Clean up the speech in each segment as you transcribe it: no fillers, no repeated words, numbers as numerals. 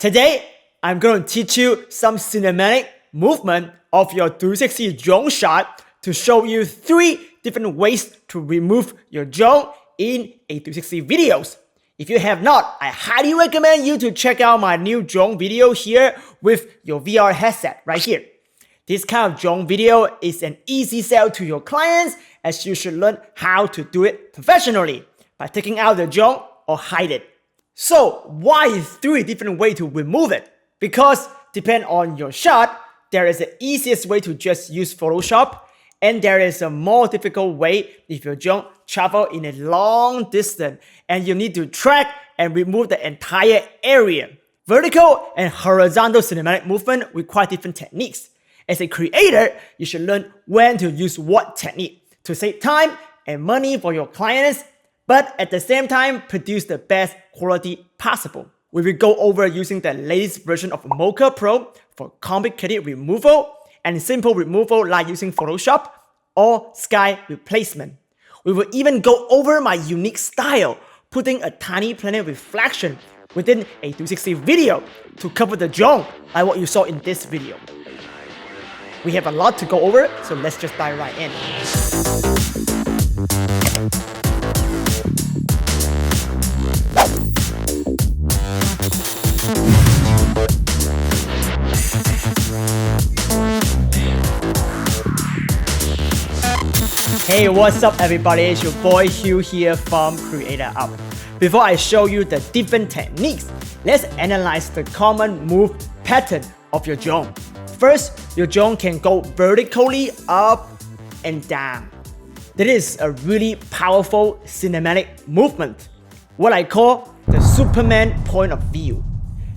Today, I'm going to teach you some cinematic movement of your 360 drone shot to show you 3 different ways to remove your drone in a 360 videos. If you have not, I highly recommend you to check out my new drone video here with your VR headset right here. This kind of drone video is an easy sell to your clients as you should learn how to do it professionally by taking out the drone or hide it. So why 3 different ways to remove it? Because depending on your shot, there is an easiest way to just use Photoshop, and there is a more difficult way if your drone travel in a long distance and you need to track and remove the entire area. Vertical and horizontal cinematic movement require different techniques. As a creator, you should learn when to use what technique to save time and money for your clients, but at the same time produce the best quality possible. We will go over using the latest version of Mocha Pro for complicated removal and simple removal like using Photoshop or sky replacement. We will even go over my unique style, putting a tiny planet reflection within a 360 video to cover the drone like what you saw in this video. We have a lot to go over, so let's just dive right in. Hey, what's up everybody? It's your boy Hugh here from Creator Up. Before I show you the different techniques, let's analyze the common move pattern of your drone. First, your drone can go vertically up and down. That is a really powerful cinematic movement, what I call the Superman point of view.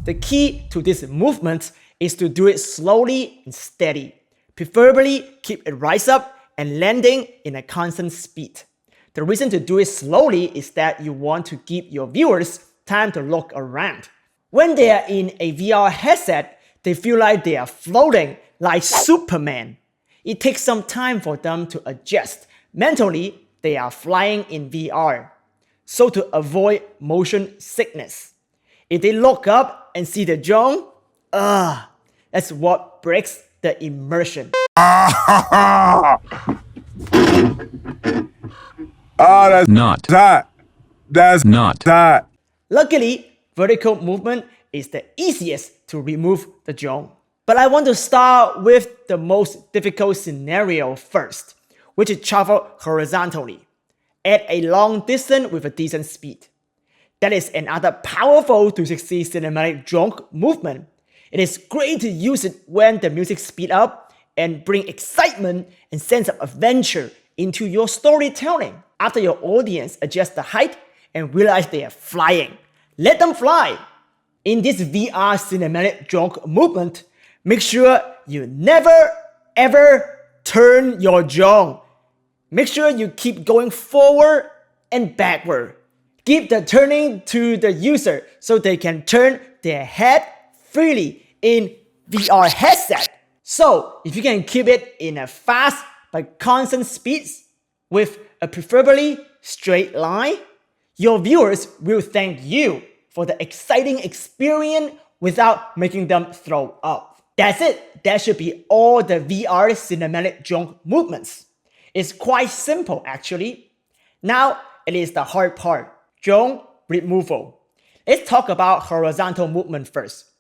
The key to this movement is to do it slowly and steady. Preferably keep it rise up and landing in a constant speed. The reason to do it slowly is that you want to give your viewers time to look around. When they are in a VR headset, they feel like they are floating like Superman. It takes some time for them to adjust. Mentally, they are flying in VR. So to avoid motion sickness, if they look up and see the drone, that's what breaks the immersion. That's not that. That's not that. Luckily, vertical movement is the easiest to remove the drone. But I want to start with the most difficult scenario first, which is travel horizontally at a long distance with a decent speed. That is another powerful 360 cinematic drone movement. It is great to use it when the music speeds up and bring excitement and sense of adventure into your storytelling. After your audience adjusts the height and realize they are flying, let them fly. In this VR cinematic drone movement, make sure you never ever turn your drone. Make sure you keep going forward and backward. Give the turning to the user so they can turn their head freely in VR headset. So if you can keep it in a fast but constant speeds with a preferably straight line, your viewers will thank you for the exciting experience without making them throw up. That's it. That should be all the VR cinematic drone movements. It's quite simple actually. Now it is the hard part, drone removal. Let's talk about horizontal movement first.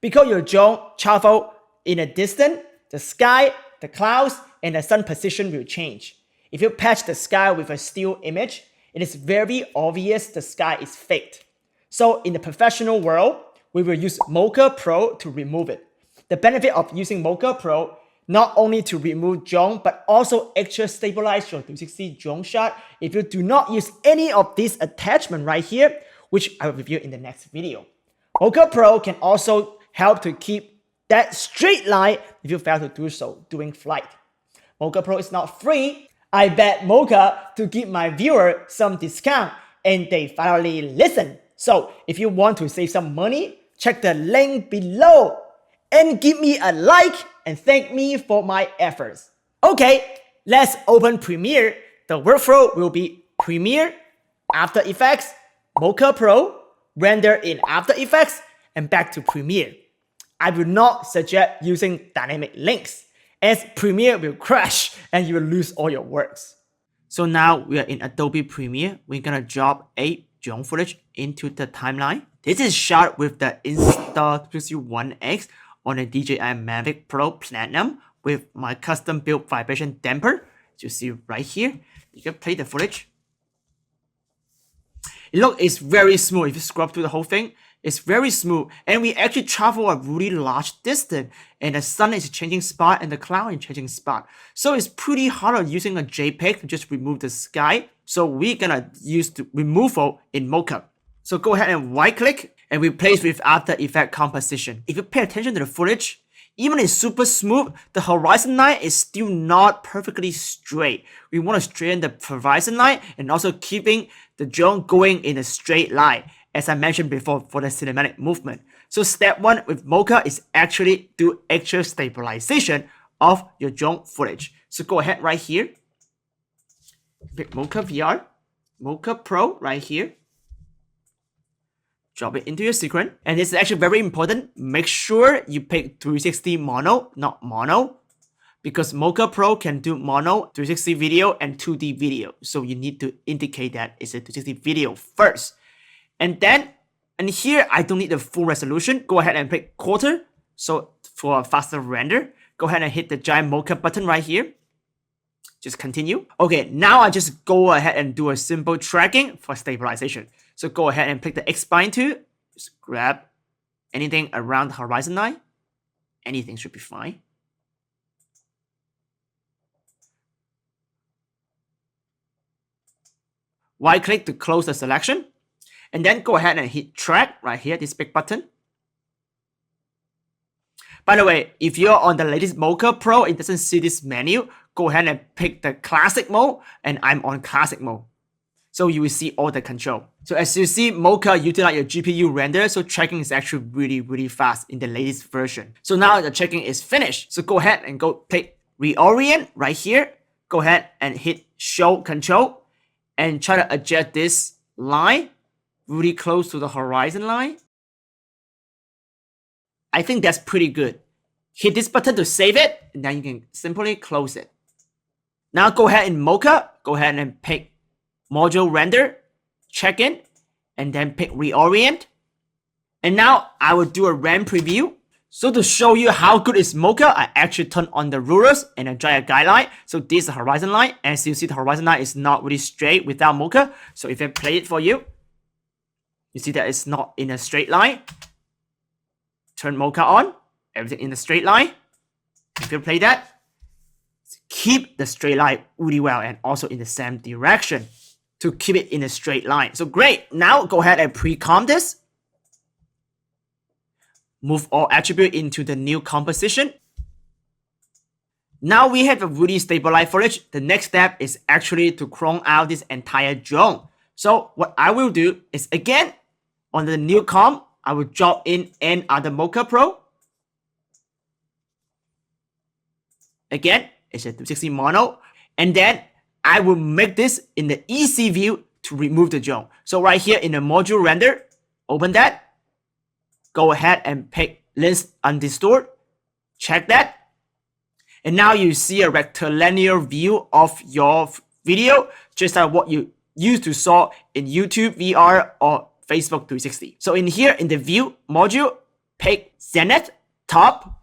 Because your drone travels in a distance, the sky, the clouds, and the sun position will change. If you patch the sky with a still image, it is very obvious the sky is faked. So in the professional world, we will use Mocha Pro to remove it. The benefit of using Mocha Pro, not only to remove drone, but also extra stabilize your 360 drone shot if you do not use any of these attachments right here, which I will review in the next video. Mocha Pro can also help to keep that straight line if you fail to do so during flight. Mocha Pro is not free. I bet Mocha to give my viewer some discount and they finally listen. So if you want to save some money, check the link below and give me a like and thank me for my efforts. Okay, let's open Premiere. The workflow will be Premiere, After Effects, Mocha Pro, render in After Effects, and back to Premiere. I will not suggest using dynamic links, as Premiere will crash and you will lose all your works. So now we are in Adobe Premiere. We're gonna drop a drone footage into the timeline. This is shot with the Insta361X on a DJI Mavic Pro Platinum with my custom built vibration damper. As you see right here, you can play the footage. Look, it's very smooth. If you scrub through the whole thing, it's very smooth. And we actually travel a really large distance. And the sun is changing spot and the cloud is changing spot. So it's pretty hard on using a JPEG to just remove the sky. So we're gonna use the removal in Mocha. So go ahead and right click and replace with After Effects composition. If you pay attention to the footage, even it's super smooth, the horizon line is still not perfectly straight. We want to straighten the horizon line and also keeping the drone going in a straight line, as I mentioned before for the cinematic movement. So step 1 with Mocha is actually do extra stabilization of your drone footage. So go ahead right here, pick Mocha VR, Mocha Pro right here. Drop it into your sequence. And this is actually very important. Make sure you pick 360 mono, not mono. Because Mocha Pro can do mono, 360 video, and 2D video. So you need to indicate that it's a 360 video first. And then, and here I don't need the full resolution. Go ahead and pick quarter. So for a faster render, go ahead and hit the giant Mocha button right here. Just continue. Okay, now I just go ahead and do a simple tracking for stabilization. So go ahead and pick the X-spline tool. Just grab anything around the horizon line. Anything should be fine. Right click to close the selection. And then go ahead and hit track right here, this big button. By the way, if you're on the latest Mocha Pro, it doesn't see this menu. Go ahead and pick the classic mode, and I'm on classic mode. So you will see all the control. So as you see, Mocha utilize your GPU render, so tracking is actually really fast in the latest version. So now the tracking is finished. So go ahead and go pick reorient right here. Go ahead and hit show control and try to adjust this line really close to the horizon line. I think that's pretty good. Hit this button to save it, and then you can simply close it. Now go ahead in Mocha, go ahead and pick module render, check in, and then pick reorient. And now I will do a RAM preview. So to show you how good is Mocha, I actually turn on the rulers and I draw a guideline. So this is the horizon line. As you see, the horizon line is not really straight without Mocha. So if I play it for you, you see that it's not in a straight line. Turn Mocha on, everything in the straight line. If you play that, keep the straight line really well and also in the same direction to keep it in a straight line. So great. Now go ahead and pre-comp this. Move all attribute into the new composition. Now we have a really stabilized footage. The next step is actually to clone out this entire drone. So what I will do is, again, on the new comp, I will drop in another Mocha Pro. Again, it's a 360 mono. And then I will make this in the easy view to remove the drone. So right here in the module render, open that. Go ahead and pick lens undistort. Check that. And now you see a rectilinear view of your video, just like what you used to saw in YouTube VR or Facebook 360. So in here, in the view module, pick zenith, top,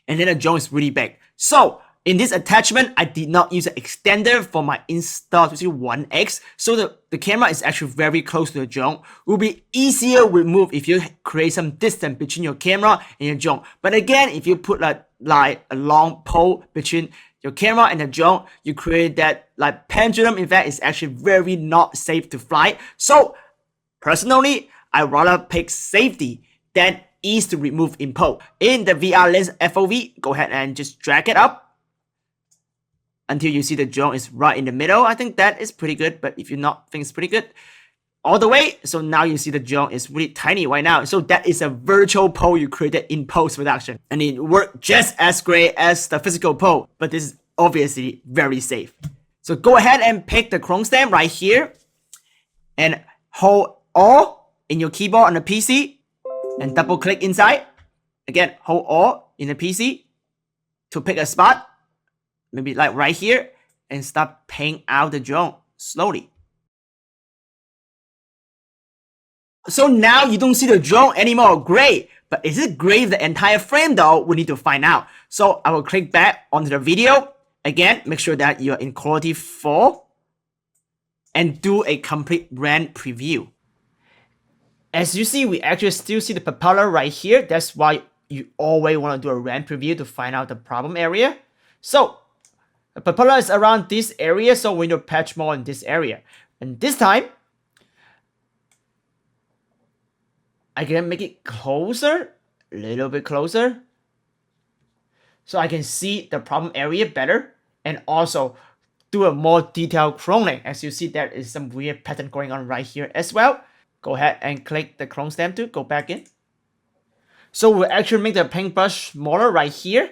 and then the drone is really big. So in this attachment, I did not use an extender for my Insta361X. So the camera is actually very close to the drone. It will be easier remove if you create some distance between your camera and your drone. But again, if you put like a long pole between your camera and the drone, you create that like pendulum effect. Is actually very not safe to fly. So personally, I rather pick safety than ease to remove in post. In the VR lens FOV, go ahead and just drag it up until you see the drone is right in the middle. I think that is pretty good, but if you not think it's pretty good, all the way. So now you see the drone is really tiny right now. So that is a virtual pole you created in post-production. And it worked just as great as the physical pole, but this is obviously very safe. So go ahead and pick the Chrome stamp right here and hold all in your keyboard on the PC. and double click inside. Again, hold Alt in the PC to pick a spot, maybe like right here, and start paint out the drone slowly. So now you don't see the drone anymore. Great. But is it gray the entire frame though? We need to find out. So I will click back onto the video. Again, make sure that you're in quality 4 and do a complete render preview. As you see, we actually still see the propeller right here. That's why you always want to do a render preview to find out the problem area. So the propeller is around this area, so we need to patch more in this area. And this time, I can make it closer, a little bit closer, so I can see the problem area better, and also do a more detailed cloning. As you see, there is some weird pattern going on right here as well. Go ahead and click the clone stamp to go back in. So we'll actually make the paintbrush smaller right here,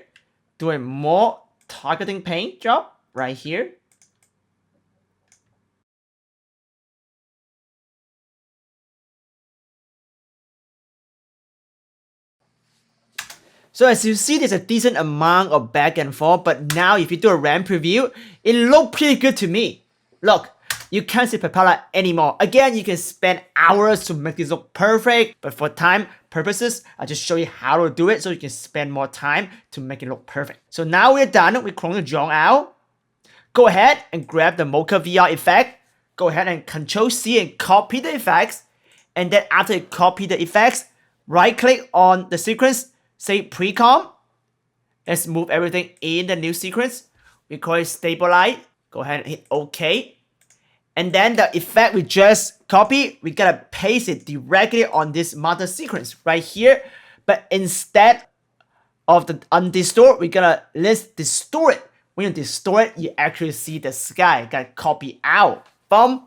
do a more targeting paint job right here. So as you see, there's a decent amount of back and forth, but now if you do a RAM preview, it looks pretty good to me. Look, you can't see propeller anymore. Again, you can spend hours to make this look perfect, but for time purposes, I'll just show you how to do it so you can spend more time to make it look perfect. So now we're done, we clone the drone out. Go ahead and grab the Mocha VR effect. Go ahead and Ctrl-C and copy the effects. And then after you copy the effects, right click on the sequence, say pre-comp. Let's move everything in the new sequence. We call it stabilize. Go ahead and hit OK. And then the effect we just copied, we gotta paste it directly on this master sequence right here. But instead of the undistort, we're gonna let's distort it. When you distort it, you actually see the sky got copied out from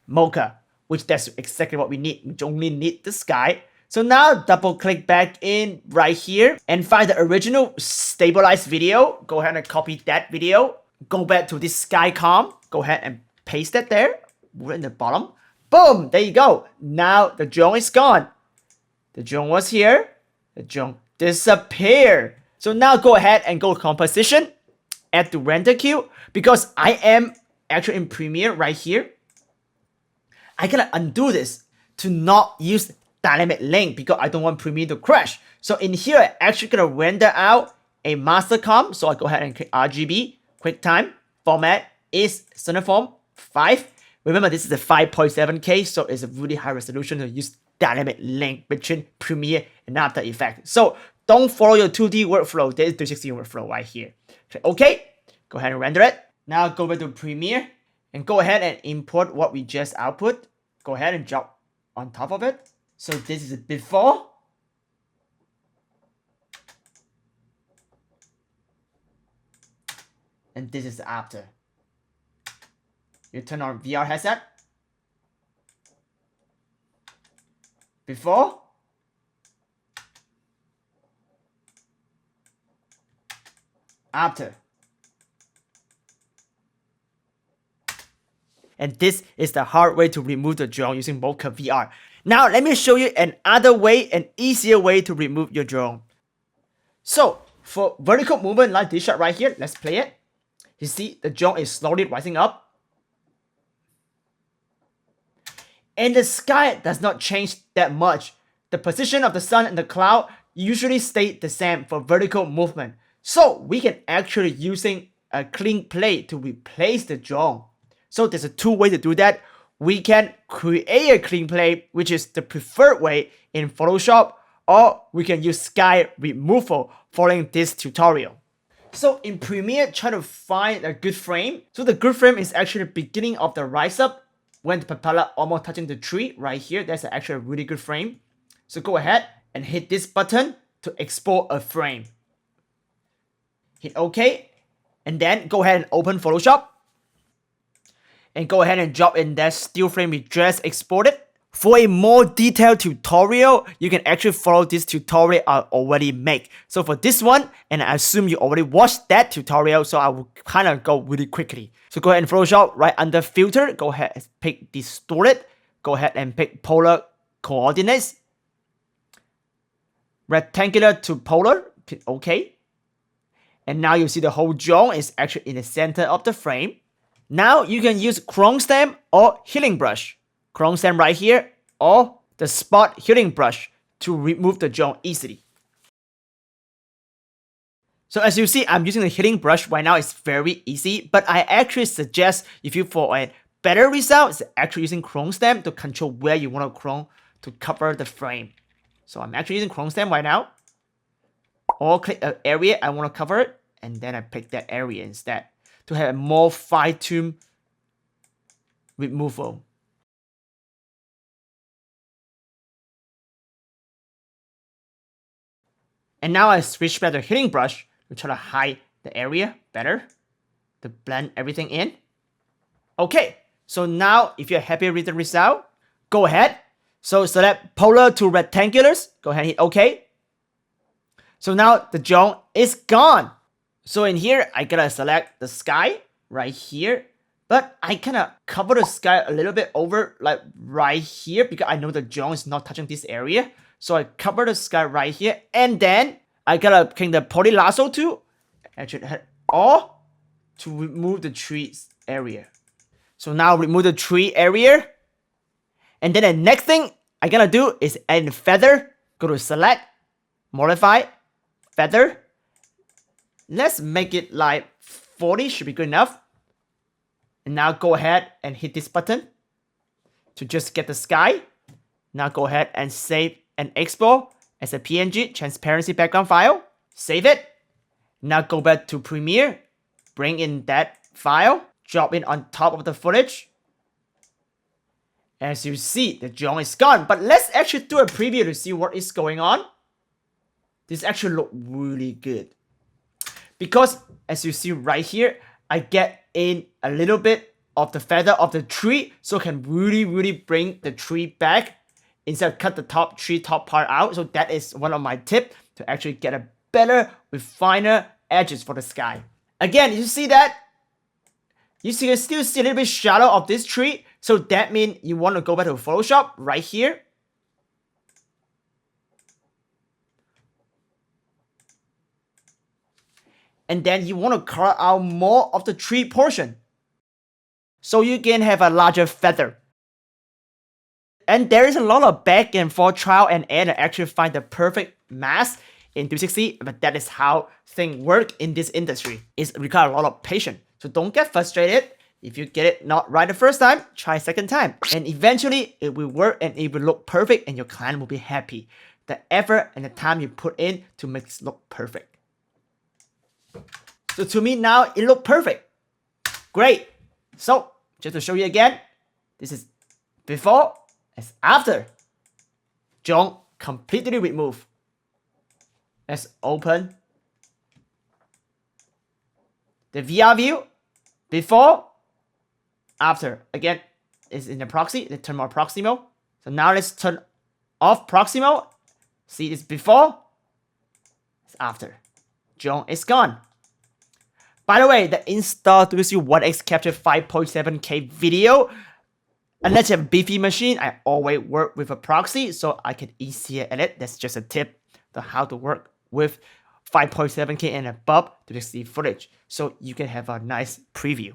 Mocha, which that's exactly what we need. We only need the sky. So now double click back in right here and find the original stabilized video. Go ahead and copy that video. Go back to this sky comp. Go ahead and paste that there. Put it in the bottom. Boom! There you go. Now the drone is gone. The drone was here. The drone disappeared. So now go ahead and go to composition. Add to render queue. Because I am actually in Premiere right here. I gotta undo this to not use dynamic link because I don't want Premiere to crash. So in here, I actually gonna render out a master comp. So I go ahead and click RGB, QuickTime, format is Cineform 5. Remember, this is a 5.7K, so it's a really high resolution to use dynamic link between Premiere and After Effects. So don't follow your 2D workflow. There is 360 workflow right here. Click OK. Go ahead and render it. Now go back to Premiere and go ahead and import what we just output. Go ahead and drop on top of it. So this is before. And this is after. You turn on VR headset. Before. After. And this is the hard way to remove the drone using Mocha VR. Now let me show you another way, an easier way to remove your drone. So for vertical movement like this shot right here, let's play it. You see the drone is slowly rising up. And the sky does not change that much. The position of the sun and the cloud usually stay the same for vertical movement. So we can actually using a clean plate to replace the drone. So there's a two ways to do that. We can create a clean plate, which is the preferred way in Photoshop, or we can use sky removal following this tutorial. So in Premiere, try to find a good frame. So the good frame is actually the beginning of the rise up when the propeller almost touching the tree right here. That's actually a really good frame. So go ahead and hit this button to export a frame. Hit OK. And then go ahead and open Photoshop. And go ahead and drop in that still frame we just exported. For a more detailed tutorial, you can actually follow this tutorial I already made. So for this one, and I assume you already watched that tutorial, so I will kind of go really quickly. So go ahead and Photoshop, right under filter, go ahead and pick distorted. Go ahead and pick polar coordinates. rectangular to polar, okay. And now you see the whole jaw is actually in the center of the frame. Now you can use chrome stamp or healing brush. Chrome stamp right here or the spot healing brush to remove the jaw easily. So as you see, I'm using the healing brush right now. It's very easy, but I actually suggest if you for a better result, is actually using chrome stamp to control where you want to chrome to cover the frame. So I'm actually using chrome stamp right now. Or click an area I want to cover it, and then I pick that area instead to have a more fine-tuned removal. And now I switch back to healing brush to try to hide the area better, to blend everything in. Okay, so now if you're happy with the result, go ahead. So select polar to rectangulars, go ahead and hit OK. So now the jaw is gone. So in here, I gotta select the sky right here, but I kinda cover the sky a little bit over like right here because I know the jaw is not touching this area. So I cover the sky right here, and then I gotta click the poly lasso tool, actually or to remove the trees area. So now remove the tree area, and then the next thing I gotta do is add a feather. Go to select, modify, feather. Let's make it like 40 should be good enough. And now go ahead and hit this button to just get the sky. Now go ahead and save and export as a PNG transparency background file. Save it. Now go back to Premiere, bring in that file, drop it on top of the footage. As you see, the jaw is gone. But let's actually do a preview to see what is going on. This actually looks really good. Because as you see right here, I get in a little bit of the feather of the tree, so I can really bring the tree back instead of cut the tree top part out. So that is one of my tips to actually get a better with finer edges for the sky. Again, you see that? You can still see a little bit shadow of this tree. So that means you want to go back to Photoshop right here. And then you want to color out more of the tree portion, so you can have a larger feather. And there is a lot of back and forth trial and error to actually find the perfect mask in 360, but that is how things work in this industry. It requires a lot of patience. So don't get frustrated. If you get it not right the first time, try second time. And eventually it will work and it will look perfect and your client will be happy. The effort and the time you put in to make this look perfect. So to me now, it looks perfect. Great. So just to show you again, this is before as after. Jaw completely removed. Let's open the VR view. Before, after. Again, it's in the proxy. Let's turn on proxy mode. So now let's turn off proxy mode. See, it's before, it's after. Jaw is gone. By the way, the Insta360 One X captured 5.7K video. Unless you have a beefy machine, I always work with a proxy so I can easier edit. That's just a tip to how to work with 5.7K and above to see footage so you can have a nice preview.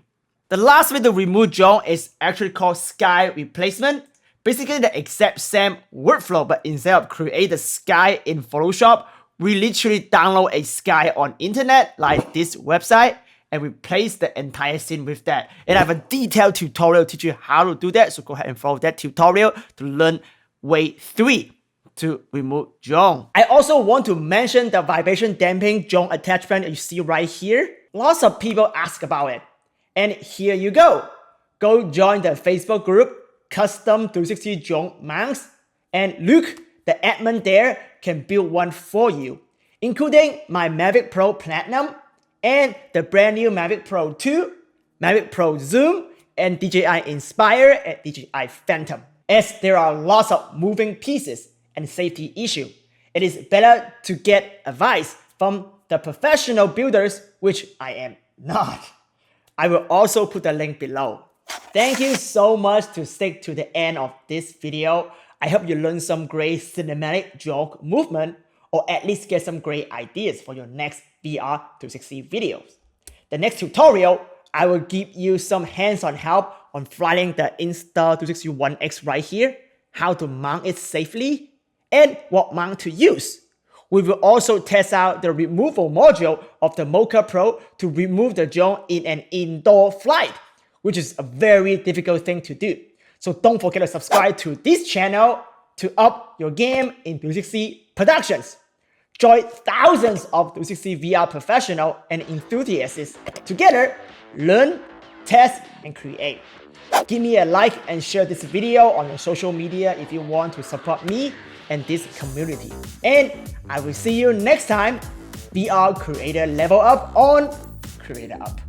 The last way to remove jaw is actually called sky replacement. Basically the exact same workflow, but instead of create the sky in Photoshop, we literally download a sky on internet like this website and replace the entire scene with that. And I have a detailed tutorial to teach you how to do that. So go ahead and follow that tutorial to learn way 3 to remove jaw. I also want to mention the vibration damping jaw attachment you see right here. Lots of people ask about it. And here you go. Go join the Facebook group Custom 360 Jaw Mounts. And look, the admin there can build one for you, including my Mavic Pro Platinum and the brand new Mavic Pro 2, Mavic Pro Zoom, and DJI Inspire and DJI Phantom. As there are lots of moving pieces and safety issue, it is better to get advice from the professional builders, which I am not. I will also put the link below. Thank you so much to stick to the end of this video. I hope you learned some great cinematic jaw movement or at least get some great ideas for your next VR 360 videos. The next tutorial, I will give you some hands-on help on flying the Insta360 One X right here, how to mount it safely, and what mount to use. We will also test out the removal module of the Mocha Pro to remove the drone in an indoor flight, which is a very difficult thing to do. So don't forget to subscribe to this channel to up your game in 360 productions. Join thousands of 360 VR professionals and enthusiasts. Together, learn, test, and create. Give me a like and share this video on your social media if you want to support me and this community. And I will see you next time. VR Creator Level Up on Creator Up.